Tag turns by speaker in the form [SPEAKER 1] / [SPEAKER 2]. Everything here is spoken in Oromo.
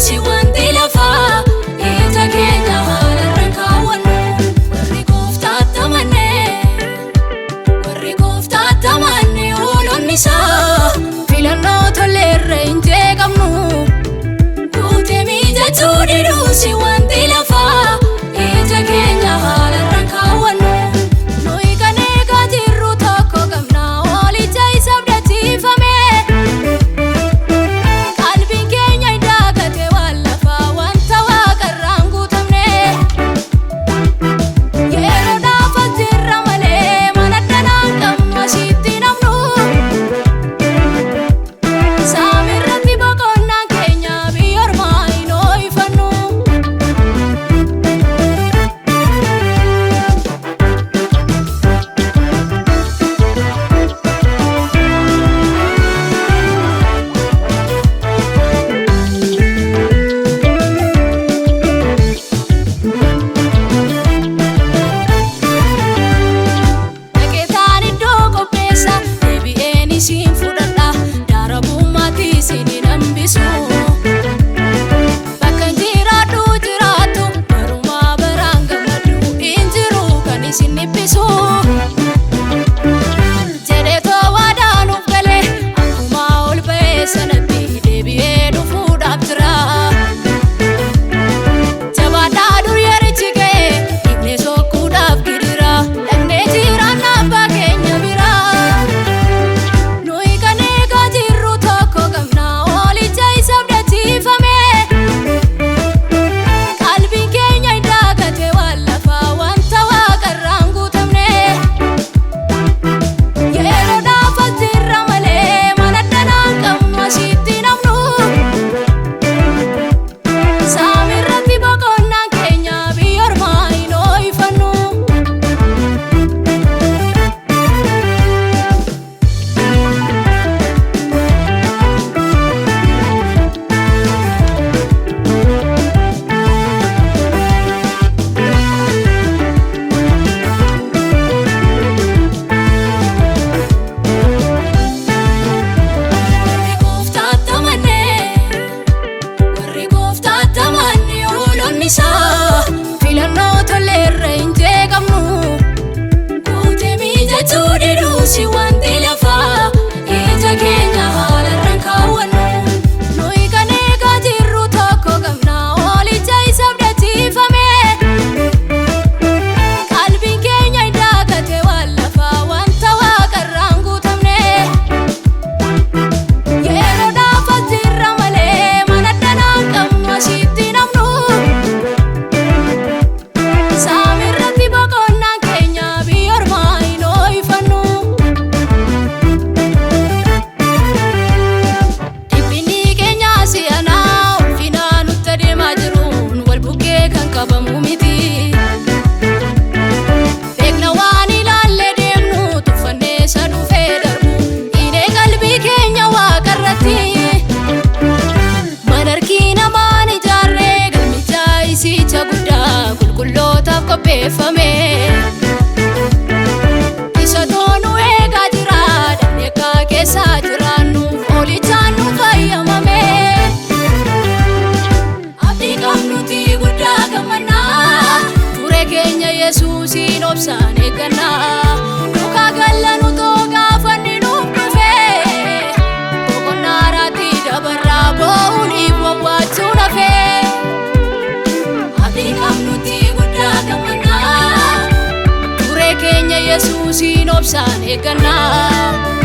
[SPEAKER 1] si wanti lafaa ija keenya haalarra kaawwannu. Warri Gooftaatti amanne oolonni isaa filannoo tolleerra hin jeeqamnu. Guutee miidhaguu diduu si wanti lafaa ija keenya haalarra kaawwannu. Nuyi kan eegaa jirru tokko qabna oolicha isa abdachiifame. Qalbiin keenya hin daagate waan lafaa wanta waaqarraan guutamne. Yeroodhaaf as jirra malee mana danaan qabnu asitti namnu. Saamirratti boqonnaan keenya biyya ormaa hin ooyifannu. Dhageetaan iddoo qopheessa deebi'een isiin fudhadha. Darabummaatti isin hin hambisu. Bakka jiraadhu jiraattu barumaa baraan gammadu hin jiru kan isin dhiphisu. Jedheetoo waadaanuuf galee akkuma ol ba'ee sanatti deebi'ee dhufuudhaaf jira. Jabaadhaa dur yerichi ga'e dhiibnee sokkuudhaaf gidira. Dhaqnee jiraanna abbaa keenya bira. Nuyi kan eegaa jirru tokko qabna oolicha isa abdachiifame. Qalbiin keenya hin daagate waan lafaa wanta waaqarraan guutamne. Yeroodhaaf as jirra malee mana danaan qabnu asitti namnu. Saamirratti boqonnaan keenya biyya ormaa hin ooyifannu. Warri Gooftaatti amanne oolonni isaa filannoo tolleerra hin jeeqamnu. Guutee miidhaguu diduu si wanti lafaa ija keenya haalarra kaawwannu. Nuyi kan eegaa jirru tokko qabna oolicha isa abdachiifame. Qalbiin keenya hin daagate waan lafaa wanta waaqarraan guutamne. Yeroodhaaf as jirra malee mana danaan qabnu asitti namnu. Saamirratti boqonnaan keenya biyya ormaa hin ooyifannu. Dhiphinni keenya si'anaa ulfinaa nutti adeemaa jiruun wal bukkee kan qabamu miti. Beekna waan ilaallee deemnu tuffannee isa dhufee darbu. Dhiinee qalbii keenya waaqarratti. Mana harki namaan ijaarree galmichaa isicha guddaa qulqullootaaf qopheeffame. Isa toonu eegaa jira dafnee akka keessa jiraannuuf oolichaan nu fayyamame. Abdii qabnuti guddaa gammannaa ture keenya Yesuusiin obsaan eeggannaa. Duukaa gallanu too gaafanni nuuf dhufe. Boqonnaa irratti dabarraa boo'uuniif wawwaachuun hafe. Abdii qabnuti guddaa gammannaa ture keenya Yesuusiin obsaan eeggannaa.